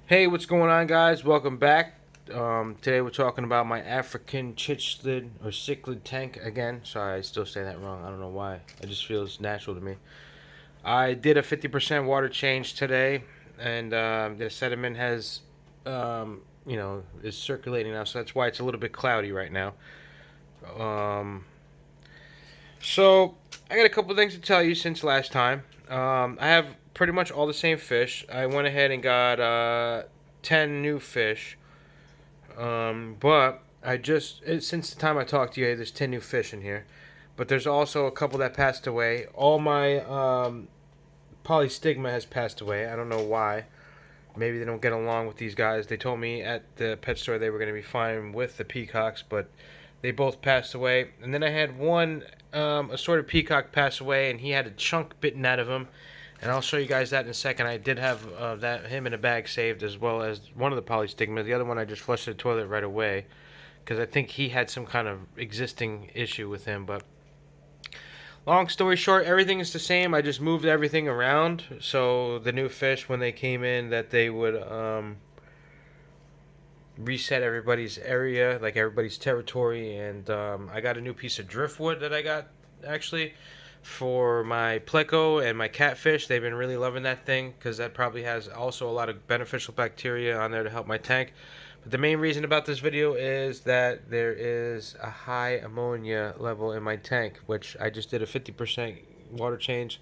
Hey, what's going on, guys? Welcome back. Today we're talking about my African Chichlid or Cichlid tank again. Sorry, I still say that wrong. I don't know why. It just feels natural to me. I did a 50% water change today, and the sediment has, is circulating now, so that's why it's a little bit cloudy right now. Um, so I got a couple things to tell you since last time. I have pretty much all the same fish. I went ahead and got 10 new fish. But since the time I talked to you, there's 10 new fish in here. But there's also a couple that passed away. All my polystigma has passed away. I don't know why. Maybe they don't get along with these guys. They told me at the pet store they were going to be fine with the peacocks, but they both passed away. And then I had one assorted peacock pass away, and he had a chunk bitten out of him. And I'll show you guys that in a second. I did have him in a bag saved, as well as one of the polystigma. The other one I just flushed the toilet right away because I think he had some kind of existing issue with him. But long story short, everything is the same. I just moved everything around so the new fish, when they came in, that they would reset everybody's area, like everybody's territory. And I got a new piece of driftwood that I got actually for my pleco and my catfish. They've been really loving that thing because that probably has also a lot of beneficial bacteria on there to help my tank. But the main reason about this video is that there is a high ammonia level in my tank, which I just did a 50% water change.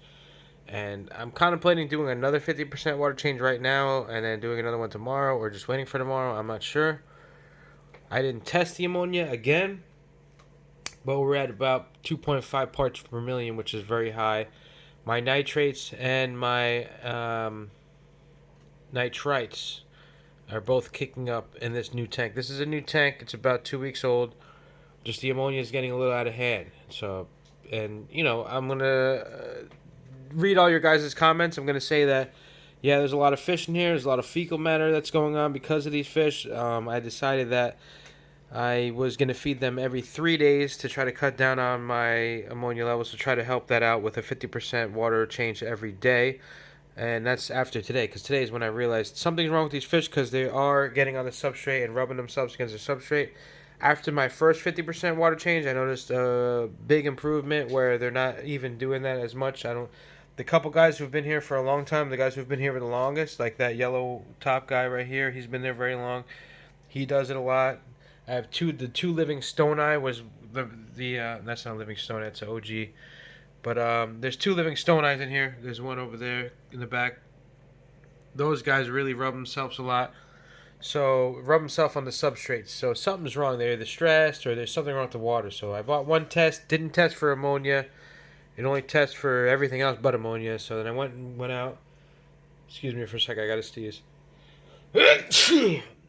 And I'm contemplating doing another 50% water change right now and then doing another one tomorrow, or just waiting for tomorrow. I'm not sure. I didn't test the ammonia again, but we're at about 2.5 parts per million, which is very high. My nitrates and my nitrites are both kicking up in this new tank. This is a new tank. It's about 2 weeks old. Just the ammonia is getting a little out of hand. So, and I'm gonna read all your guys' comments. I'm gonna say that yeah, there's a lot of fish in here. There's a lot of fecal matter that's going on because of these fish. I decided that I was going to feed them every 3 days to try to cut down on my ammonia levels, to try to help that out with a 50% water change every day. And that's after today, because today is when I realized something's wrong with these fish because they are getting on the substrate and rubbing themselves against the substrate. After my first 50% water change, I noticed a big improvement where they're not even doing that as much. I don't. The couple guys who've been here for a long time, the guys who've been here for the longest, like that yellow top guy right here, he's been there very long. He does it a lot. I have the two living stone eye was the that's not living stone, that's an OG. But there's two living stone eyes in here. There's one over there in the back. Those guys really rub themselves a lot. So rub themselves on the substrates. So something's wrong. They're either stressed or there's something wrong with the water. So I bought one test. Didn't test for ammonia. It only tests for everything else but ammonia. So then I went out. Excuse me for a second. I got to sneeze.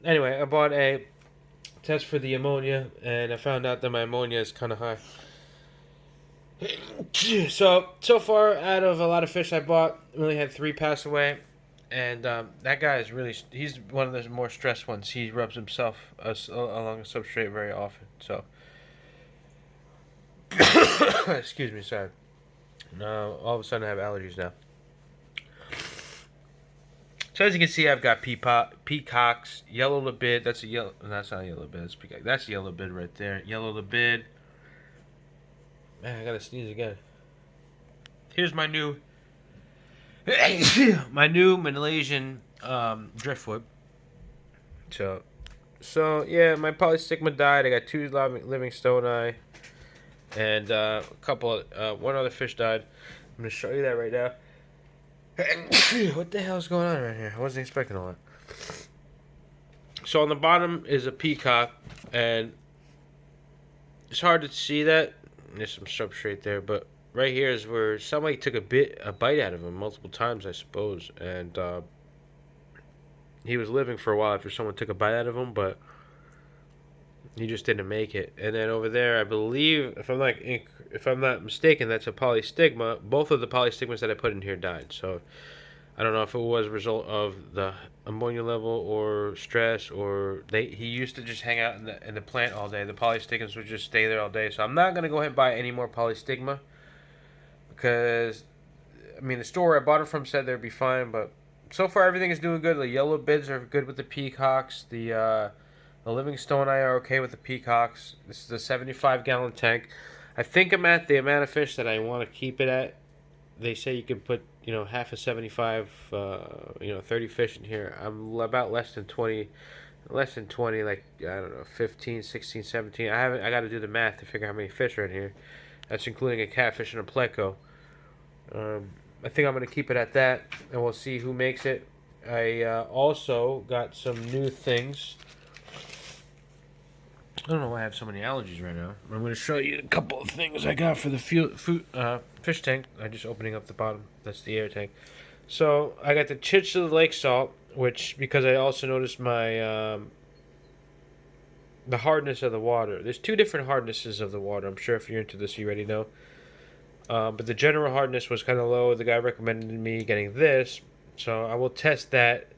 Anyway, I bought a test for the ammonia, and I found out that my ammonia is kind of high. So far, out of a lot of fish I bought, I only had 3 pass away. And that guy is he's one of the more stressed ones. He rubs himself along the substrate very often. So, excuse me, sorry. Now, all of a sudden I have allergies now. So as you can see, I've got peacocks, yellow labid. That's a yellow. That's not a yellow bid. That's peacock. That's a yellow bid right there. Yellow labid. Man, I gotta sneeze again. Here's my new, my new Malaysian driftwood. So yeah, my polystigma died. I got 2 living stone eye, and a couple. One other fish died. I'm gonna show you that right now. What the hell is going on right here? I wasn't expecting all that. So on the bottom is a peacock, and it's hard to see that. There's some substrate there, but right here is where somebody took a bite out of him multiple times, I suppose, and he was living for a while after someone took a bite out of him, but he just didn't make it. And then over there, I believe, if I'm not mistaken, that's a polystigma. Both of the polystigmas that I put in here died. So I don't know if it was a result of the ammonia level or stress, or he used to just hang out in the plant all day. The polystigmas would just stay there all day. So I'm not gonna go ahead and buy any more polystigma because, I mean, the store I bought it from said they'd be fine, but so far everything is doing good. The yellow bids are good with the peacocks. The Livingstone I are okay with the peacocks. This is a 75-gallon tank. I think I'm at the amount of fish that I want to keep it at. They say you can put, half a 75, 30 fish in here. I'm about less than 20, like, I don't know, 15, 16, 17. I got to do the math to figure out how many fish are in here. That's including a catfish and a pleco. I think I'm going to keep it at that, and we'll see who makes it. I also got some new things. I don't know why I have so many allergies right now. I'm going to show you a couple of things I got for the fish tank. I'm just opening up the bottom. That's the air tank. So I got the Chichlid lake salt, which, because I also noticed my the hardness of the water. There's two different hardnesses of the water. I'm sure if you're into this, you already know. But the general hardness was kind of low. The guy recommended me getting this, so I will test that.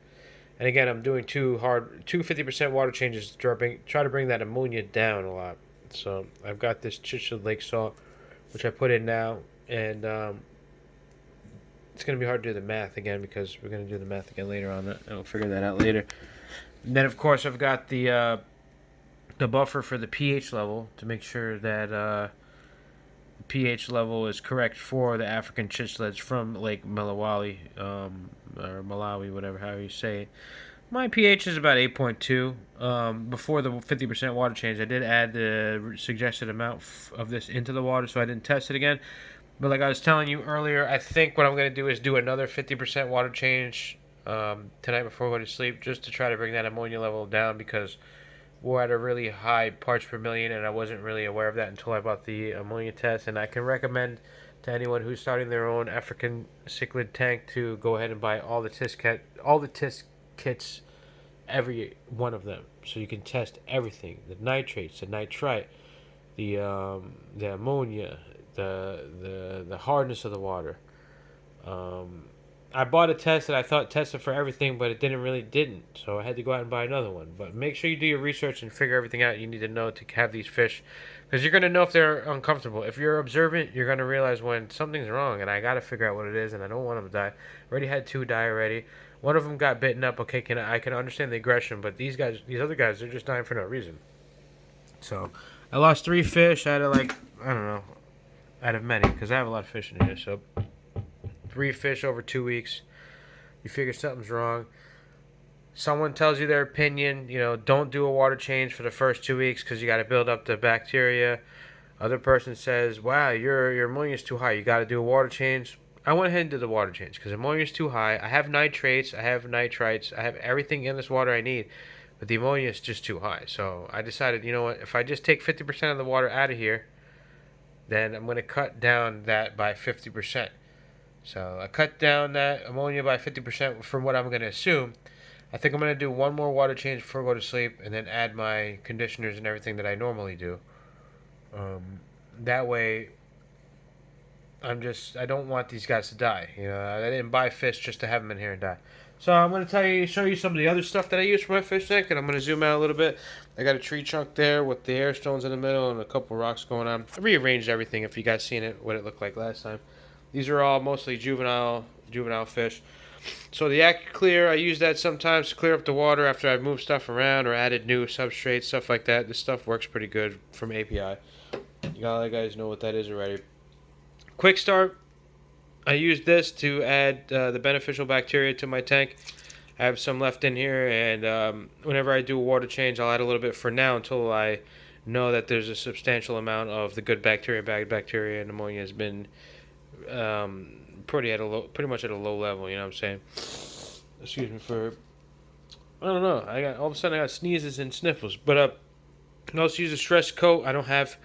And again, I'm doing two 50% water changes to try to bring that ammonia down a lot. So I've got this Chichlid lake salt, which I put in now, and it's going to be hard to do the math again because we're going to do the math again later on. I'll figure that out later. And then, of course, I've got the buffer for the pH level to make sure that the pH level is correct for the African Chichlids from Lake Malawali, or Malawi, whatever, however you say it. My pH is about 8.2. Before the 50% water change, I did add the suggested amount of this into the water, so I didn't test it again. But like I was telling you earlier, I think what I'm going to do is do another 50% water change tonight before I go to sleep, just to try to bring that ammonia level down, because we're at a really high parts per million, and I wasn't really aware of that until I bought the ammonia test. And I can recommend to anyone who's starting their own African cichlid tank to go ahead and buy all the test kits, every one of them, so you can test everything: the nitrates, the nitrite, the ammonia, the hardness of the water. I bought a test that I thought tested for everything, but it didn't. So I had to go out and buy another one. But make sure you do your research and figure everything out you need to know to have these fish, because you're going to know if they're uncomfortable. If you're observant, you're going to realize when something's wrong, and I got to figure out what it is, and I don't want them to die. Already had 2 die already. One of them got bitten up. Okay, I can understand the aggression, but these other guys, they're just dying for no reason. So I lost 3 fish out of, like, I don't know, out of many, because I have a lot of fish in here. So 3 fish over 2 weeks. You figure something's wrong. Someone tells you their opinion. Don't do a water change for the first 2 weeks because you got to build up the bacteria. Other person says, wow, your ammonia is too high. You got to do a water change. I went ahead and did the water change because ammonia is too high. I have nitrates. I have nitrites. I have everything in this water I need. But the ammonia is just too high. So I decided, you know what? If I just take 50% of the water out of here, then I'm going to cut down that by 50%. So I cut down that ammonia by 50% from what I'm going to assume. I think I'm going to do one more water change before I go to sleep, and then add my conditioners and everything that I normally do. That way, I don't want these guys to die. I didn't buy fish just to have them in here and die. So I'm going to show you some of the other stuff that I use for my fish tank, and I'm going to zoom out a little bit. I got a tree trunk there with the air stones in the middle and a couple rocks going on. I rearranged everything if you guys seen it, what it looked like last time. These are all mostly juvenile fish. So the AccuClear, I use that sometimes to clear up the water after I've moved stuff around or added new substrates, stuff like that. This stuff works pretty good from API. You guys know what that is already. Quick Start, I use this to add the beneficial bacteria to my tank. I have some left in here, and whenever I do a water change, I'll add a little bit for now until I know that there's a substantial amount of the good bacteria, bad bacteria, and ammonia has been pretty much at a low level. You know what I'm saying? Excuse me for, I don't know. All of a sudden I got sneezes and sniffles. But I also use a stress coat. I don't have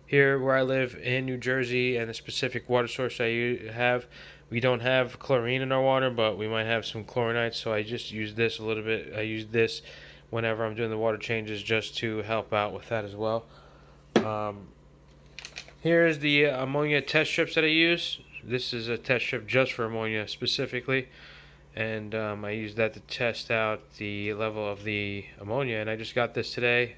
here where I live in New Jersey, and the specific water source I have, we don't have chlorine in our water, but we might have some chlorinites. So I just use this a little bit. I use this whenever I'm doing the water changes just to help out with that as well. Here's the ammonia test strips that I use. This is a test strip just for ammonia specifically, and I use that to test out the level of the ammonia. And I just got this today.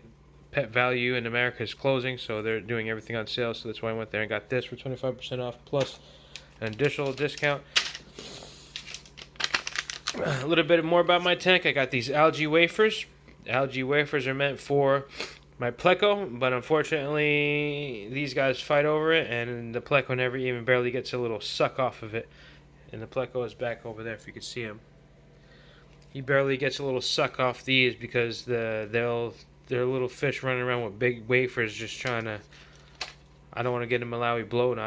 Pet Value in America is closing, so they're doing everything on sale, so that's why I went there and got this for 25% off plus an additional discount. A little bit more about my tank. I got these algae wafers. Algae wafers are meant for my pleco, but unfortunately these guys fight over it, and the pleco never even barely gets a little suck off of it. And the pleco is back over there if you can see him. He barely gets a little suck off these because they're little fish running around with big wafers just trying to. I don't want to get a Malawi bloat.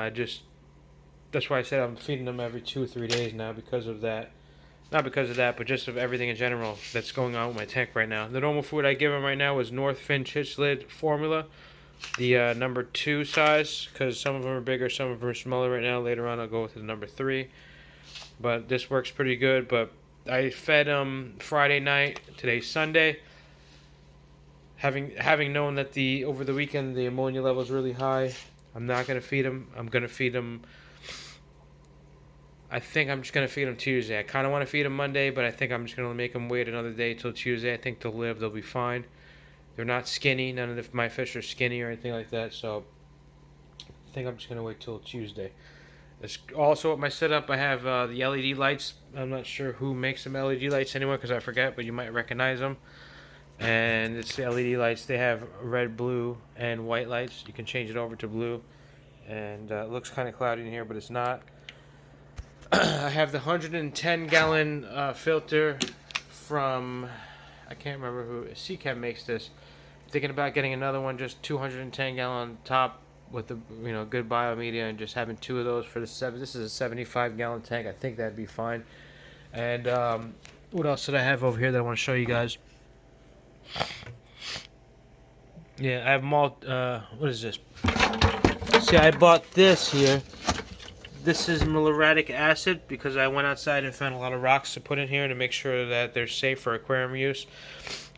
That's why I said I'm feeding them every 2 or 3 days now because of that. Not because of that, but just of everything in general that's going on with my tank right now. The normal food I give them right now is Northfin Chichlid formula, the number 2 size, because some of them are bigger, some of them are smaller right now. Later on I'll go with the number 3. But this works pretty good. But I fed them Friday night, today's Sunday. Having known that over the weekend the ammonia level is really high, I'm not going to feed them. I'm going to feed them. I think I'm just going to feed them Tuesday. I kind of want to feed them Monday, but I think I'm just going to make them wait another day till Tuesday. I think they'll live. They'll be fine. They're not skinny. None of my fish are skinny or anything like that. So I think I'm just going to wait till Tuesday. Also, at my setup, I have the LED lights. I'm not sure who makes them LED lights anymore because I forget, but you might recognize them. And it's the LED lights. They have red, blue, and white lights. You can change it over to blue. And it looks kind of cloudy in here, but it's not. I have the 110-gallon filter from, I can't remember who, CCAM makes this. I'm thinking about getting another one, just 210-gallon top with the good biomedia, and just having 2 of those for the 7. This is a 75-gallon tank. I think that'd be fine. And what else did I have over here that I want to show you guys? Yeah, I have malt. What is this? See, I bought this here. This is muriatic acid because I went outside and found a lot of rocks to put in here to make sure that they're safe for aquarium use.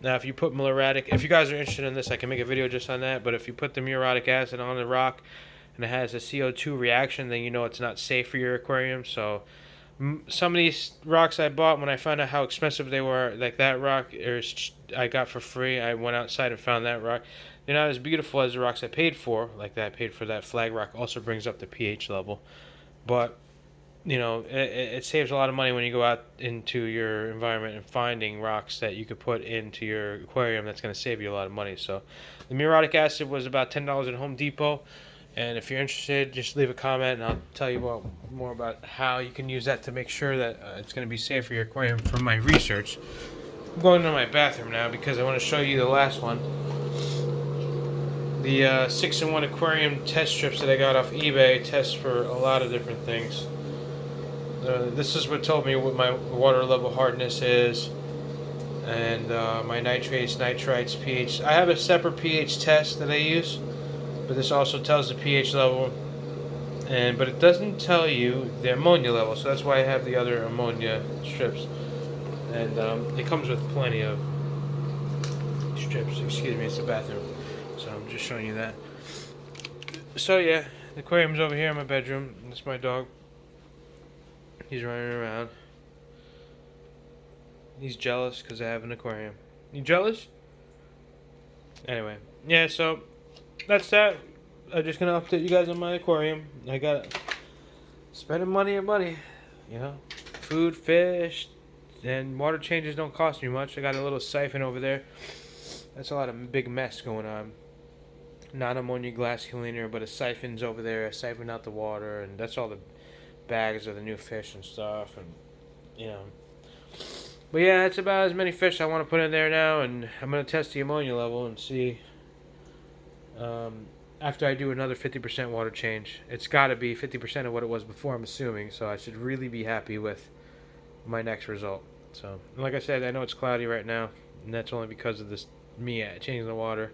Now, if you put muriatic, if you guys are interested in this, I can make a video just on that. But if you put the muriatic acid on the rock and it has a CO2 reaction, then you know it's not safe for your aquarium. So some of these rocks I bought, when I found out how expensive they were, like that rock I got for free, I went outside and found that rock. They're not as beautiful as the rocks I paid for. Like that I paid for that flag rock also brings up the pH level. But, it saves a lot of money when you go out into your environment and finding rocks that you could put into your aquarium. That's going to save you a lot of money. So the muriatic acid was about $10 at Home Depot. And if you're interested, just leave a comment and I'll tell you more about how you can use that to make sure that it's going to be safe for your aquarium from my research. I'm going to my bathroom now because I want to show you the last one. The 6-in-1 aquarium test strips that I got off eBay test for a lot of different things. This is what told me what my water level hardness is, and my nitrates, nitrites, pH. I have a separate pH test that I use, but this also tells the pH level, but it doesn't tell you the ammonia level, so that's why I have the other ammonia strips. And it comes with plenty of strips. Excuse me, it's the bathroom. So I'm just showing you that. So yeah, the aquarium's over here in my bedroom. That's my dog. He's running around. He's jealous because I have an aquarium. You jealous? Anyway, yeah, so that's that. I'm just going to update you guys on my aquarium. I got spending money and money. Food, fish, and water changes don't cost me much. I got a little siphon over there. That's a lot of big mess going on. Not ammonia glass cleaner, but a siphon's over there. I siphon out the water, and that's all the bags of the new fish and stuff, and But yeah, that's about as many fish I want to put in there now, and I'm gonna test the ammonia level and see. After I do another 50% water change, it's got to be 50% of what it was before, I'm assuming. So I should really be happy with my next result. So, like I said, I know it's cloudy right now, and that's only because of me changing the water.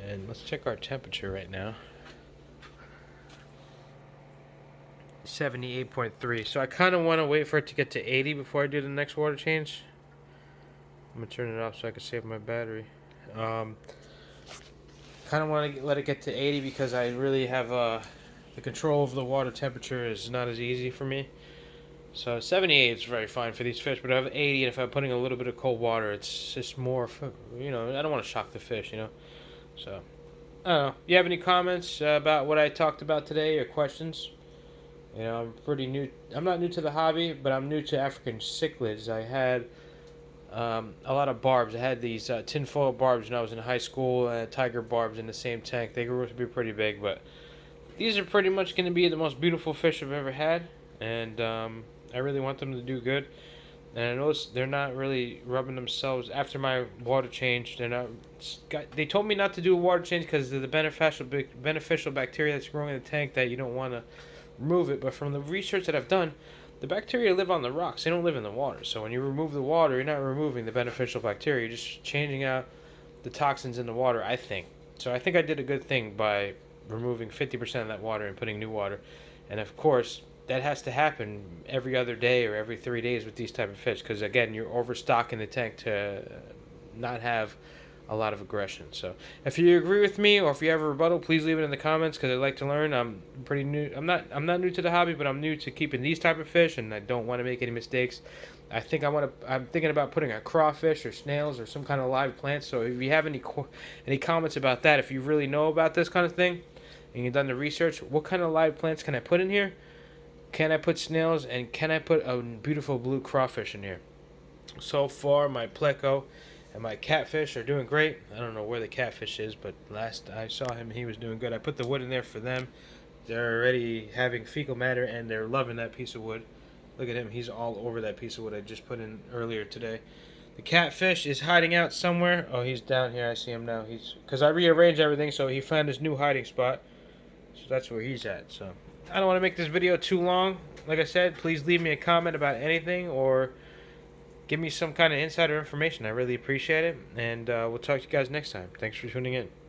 And let's check our temperature right now. 78.3. So I kind of want to wait for it to get to 80 before I do the next water change. I'm going to turn it off so I can save my battery. Kind of want to let it get to 80 because I really have the control of the water temperature is not as easy for me. So 78 is very fine for these fish, but I have 80, and if I'm putting a little bit of cold water, it's just more, I don't want to shock the fish, So, I don't know. You have any comments about what I talked about today or questions? You know, I'm pretty new. I'm not new to the hobby, but I'm new to African cichlids. I had a lot of barbs. I had these tinfoil barbs when I was in high school, tiger barbs in the same tank. They grew to be pretty big, but these are pretty much going to be the most beautiful fish I've ever had, and I really want them to do good. And I noticed they're not really rubbing themselves after my water change. They're not. They told me not to do a water change because of the beneficial bacteria that's growing in the tank that you don't want to remove it. But from the research that I've done, the bacteria live on the rocks. They don't live in the water. So when you remove the water, you're not removing the beneficial bacteria. You're just changing out the toxins in the water, I think. So I think I did a good thing by removing 50% of that water and putting new water. And of course, that has to happen every other day or every 3 days with these type of fish because again, you're overstocking the tank to not have a lot of aggression. So if you agree with me or if you have a rebuttal, please leave it in the comments because I'd like to learn. I'm pretty new. I'm not new to the hobby, but I'm new to keeping these type of fish, and I don't want to make any mistakes. I'm thinking about putting a crawfish or snails or some kind of live plants. So if you have any comments about that, if you really know about this kind of thing and you've done the research, what kind of live plants can I put in here? Can I put snails and can I put a beautiful blue crawfish in here? So far, my pleco and my catfish are doing great. I don't know where the catfish is, but last I saw him, he was doing good. I put the wood in there for them. They're already having fecal matter and they're loving that piece of wood. Look at him, he's all over that piece of wood I just put in earlier today. The catfish is hiding out somewhere. Oh, he's down here. I see him now. Because I rearranged everything, so he found his new hiding spot. So that's where he's at. So I don't want to make this video too long. Like I said, please leave me a comment about anything or give me some kind of insider information. I really appreciate it. And we'll talk to you guys next time. Thanks for tuning in.